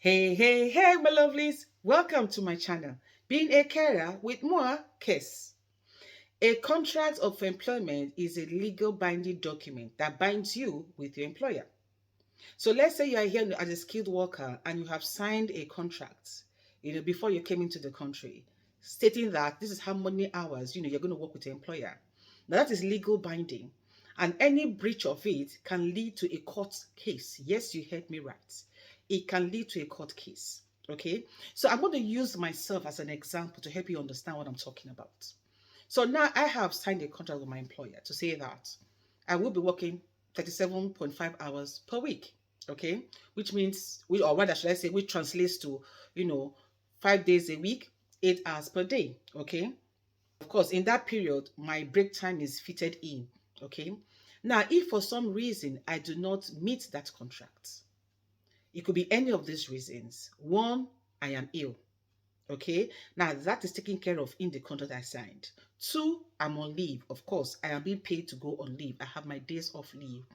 Hey, my lovelies. Welcome to my channel, Being a Carer with More Case. A contract of employment is a legal binding document that binds you with your employer. So let's say you are here as a skilled worker and you have signed a contract, before you came into the country, stating that this is how many hours, you're going to work with your employer. Now that is legal binding. And any breach of it can lead to a court case. Yes, you heard me right. It can lead to a court case. Okay. So I'm going to use myself as an example to help you understand what I'm talking about. So now I have signed a contract with my employer to say that I will be working 37.5 hours per week. Okay. Which means, or rather, should I say, which translates to, you know, 5 days a week, 8 hours per day. Okay. Of course, in that period, my break time is fitted in. Okay. Now, if for some reason I do not meet that contract, it could be any of these reasons. One, I am ill. Okay. Now, that is taken care of in the contract I signed. Two, I'm on leave. Of course, I am being paid to go on leave. I have my days off leave.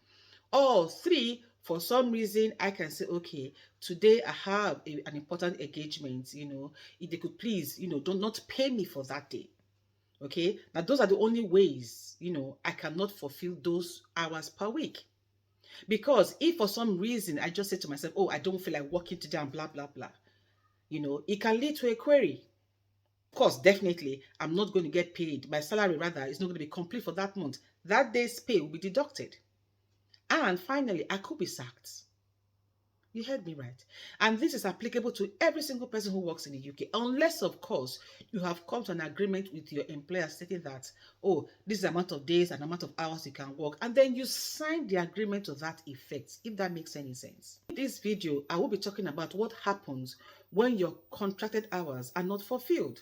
Or three, for some reason, I can say, okay, today I have an important engagement, if they could please, don't not pay me for that day. Okay. Now, those are the only ways, I cannot fulfill those hours per week. Because if for some reason I just say to myself, oh, I don't feel like working today and blah, blah, blah, it can lead to a query. Of course, definitely, I'm not going to get paid. My salary, rather, is not going to be complete for that month. That day's pay will be deducted. And finally, I could be sacked. You heard me right. And this is applicable to every single person who works in the UK, unless, of course, you have come to an agreement with your employer stating that, oh, this is the amount of days and amount of hours you can work. And then you sign the agreement to that effect, if that makes any sense. In this video, I will be talking about what happens when your contracted hours are not fulfilled.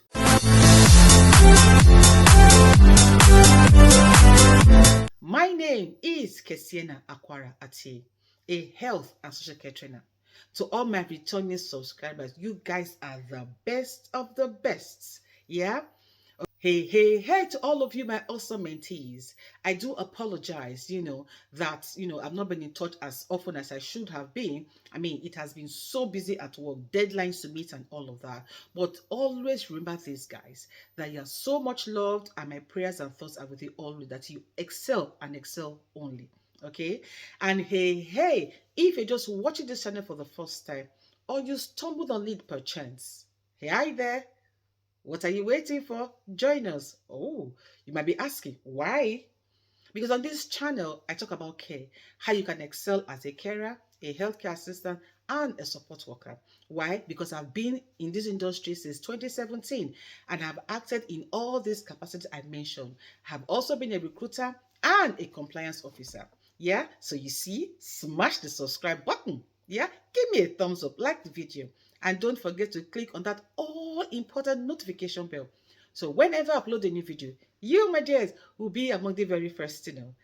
My name is Kesiena Akwara Ati, a health and social care trainer. To all my returning subscribers, you guys are the best of the best. Yeah? Hey, to all of you, my awesome mentees. I do apologize, that, I've not been in touch as often as I should have been. I mean, it has been so busy at work, deadlines to meet and all of that. But always remember this, guys, that you are so much loved and my prayers and thoughts are with you always, that you excel and excel only. Okay? And hey, if you're just watching this channel for the first time or you stumbled on it perchance, hey, hi there. What are you waiting for? Join us. Oh, you might be asking, why? Because on this channel, I talk about care, how you can excel as a carer, a healthcare assistant, and a support worker. Why? Because I've been in this industry since 2017 and have acted in all these capacities I mentioned. Have also been a recruiter and a compliance officer. Yeah, so you see, smash the subscribe button. Yeah, give me a thumbs up, like the video, and don't forget to click on that all important notification bell. So whenever I upload a new video, you, my dears, will be among the very first to know.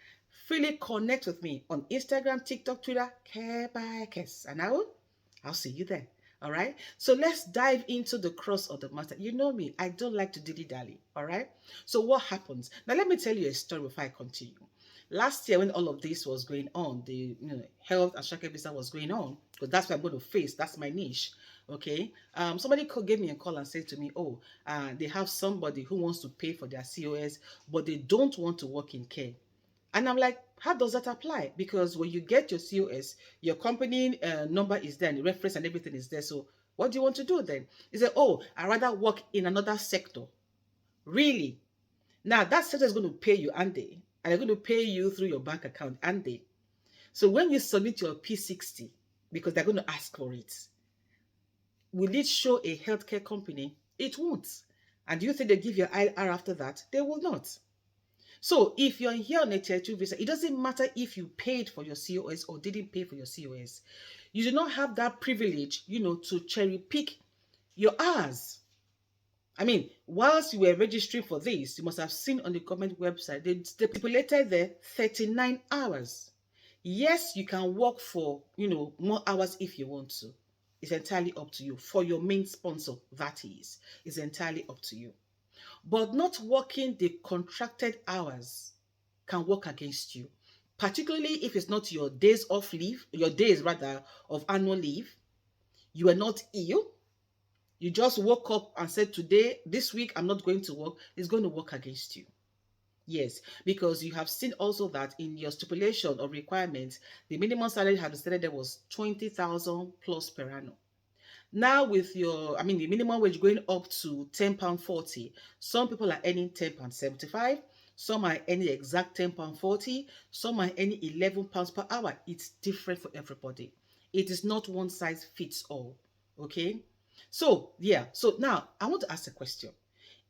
Freely connect with me on Instagram, TikTok, Twitter, Care by Kes, and I'll see you there. All right. So let's dive into the cross of the matter. You know me, I don't like to dilly-dally. All right. So what happens? Now let me tell you a story before I continue. Last year, when all of this was going on, the health and social business was going on, because that's what I'm going to face. That's my niche. Okay. Somebody gave me a call and said to me, oh, they have somebody who wants to pay for their COS, but they don't want to work in care. And I'm like, how does that apply? Because when you get your COS, your company number is there, and the reference and everything is there. So what do you want to do then? He said, oh, I'd rather work in another sector. Really? Now, that sector is going to pay you, and they're going to pay you through your bank account, and So when you submit your P60, because they're going to ask for it, will it show a healthcare company? It won't. And do you think they give you IR after that? They will not. So if you're here on a tier 2 visa, it doesn't matter if you paid for your COS or didn't pay for your COS. You do not have that privilege, to cherry pick your hours. I mean, whilst you were registering for this, you must have seen on the government website, they stipulated there 39 hours. Yes, you can work for, more hours if you want to. It's entirely up to you. For your main sponsor, that is. It's entirely up to you. But not working the contracted hours can work against you, particularly if it's not your days off leave, your days rather of annual leave, You are not ill. You just woke up and said, today, this week, I'm not going to work. It's going to work against you. Yes, because you have seen also that in your stipulation or requirements, the minimum salary had stated there was 20,000 plus per annum. Now with your, I mean, the minimum wage going up to £10.40, some people are earning £10.75, some are earning exact £10.40, some are earning £11 per hour. It's different for everybody. It is not one size fits all. Okay. So yeah. So now I want to ask a question.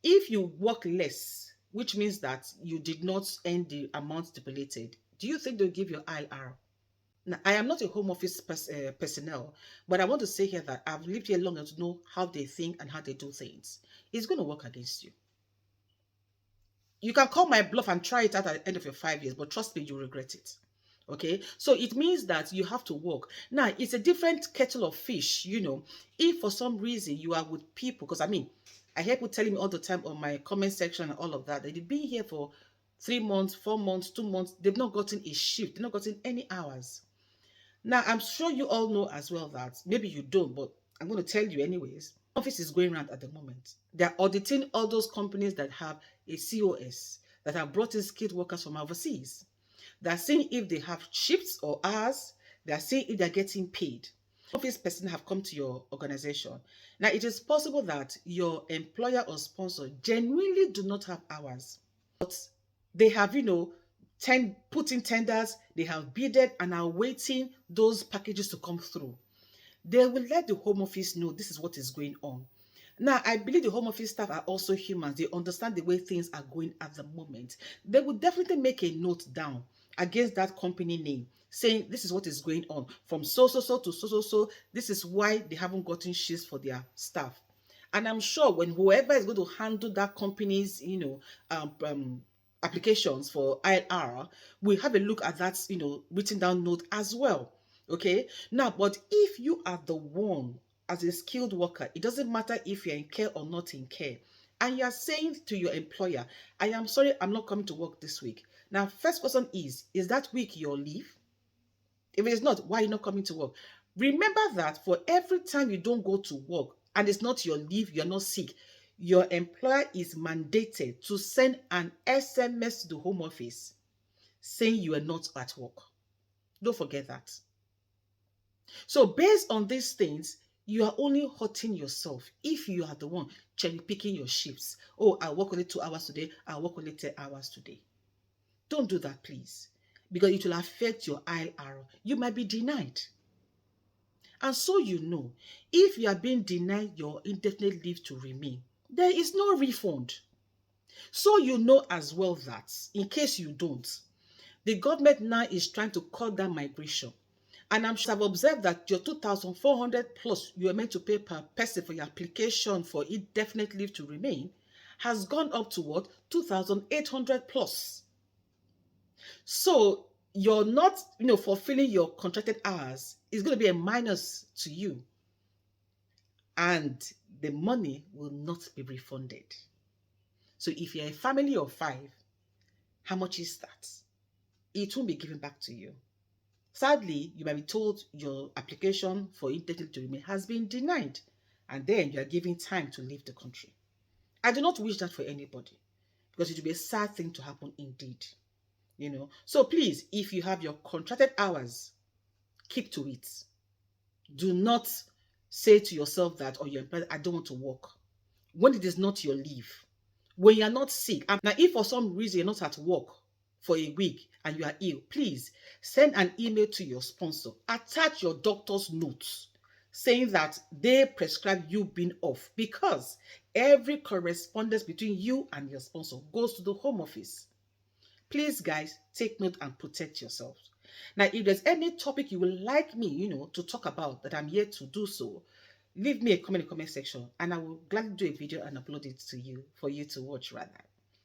If you work less, which means that you did not earn the amount stipulated, do you think they'll give you ILR? Now, I am not a home office personnel, but I want to say here that I've lived here long enough to know how they think and how they do things. It's going to work against you. You can call my bluff and try it out at the end of your 5 years, but trust me, you'll regret it. Okay, so it means that you have to work. Now, it's a different kettle of fish, If for some reason you are with people, because I mean, I hear people telling me all the time on my comment section and all of that, they've been here for 3 months, 4 months, 2 months, they've not gotten a shift, they've not gotten any hours. Now, I'm sure you all know as well that maybe you don't, but I'm going to tell you anyways. Office is going around at the moment. They're auditing all those companies that have a COS, that have brought in skilled workers from overseas. They're seeing if they have shifts or hours. They're seeing if they're getting paid. Office person have come to your organization. Now, it is possible that your employer or sponsor genuinely do not have hours, but they have, put in tenders, they have bidded and are waiting those packages to come through. They will let the home office know this is what is going on. Now, I believe the home office staff are also humans. They understand the way things are going at the moment. They will definitely make a note down against that company name saying this is what is going on from so to so. This is why they haven't gotten shifts for their staff. And I'm sure when whoever is going to handle that company's, applications for IR, we have a look at that, written down note as well. Okay. Now, but if you are the one as a skilled worker, it doesn't matter if you're in care or not in care, and you're saying to your employer, I am sorry, I'm not coming to work this week. Now, first question is that week your leave? If it is not, why are you not coming to work? Remember that for every time you don't go to work and it's not your leave, you're not sick, your employer is mandated to send an SMS to the home office saying you are not at work. Don't forget that. So based on these things, you are only hurting yourself if you are the one cherry picking your shifts. Oh, I work only 2 hours today. I work only 10 hours today. Don't do that, please, because it will affect your ILR. You might be denied. And so if you are being denied your indefinite leave to remain, there is no refund. So as well that, in case you don't, the government now is trying to cut down migration. And I'm sure I've observed that your 2,400 plus you are meant to pay per person for your application for indefinite leave to remain has gone up to what? 2,800 plus. So you're not, fulfilling your contracted hours is going to be a minus to you. And the money will not be refunded. So if you're a family of 5, how much is that? It won't be given back to you. Sadly, you might be told your application for indefinite to remain has been denied, and then you are given time to leave the country. I do not wish that for anybody, because it will be a sad thing to happen indeed. So please, if you have your contracted hours, keep to it. Do not say to yourself that, or your employer, I don't want to work, when it is not your leave, when you are not sick. And now, if for some reason you're not at work for a week and you are ill, please send an email to your sponsor. Attach your doctor's notes saying that they prescribe you being off, because every correspondence between you and your sponsor goes to the home office. Please, guys, take note and protect yourselves. Now, if there's any topic you would like me, to talk about, that I'm here to do so, leave me a comment in the comment section and I will gladly do a video and upload it to you for you to watch rather.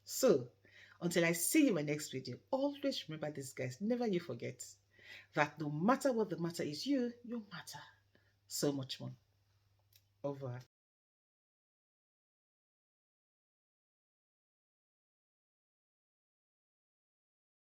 So, until I see you in my next video, always remember this, guys. Never you forget that no matter what the matter is, you matter so much more. Over.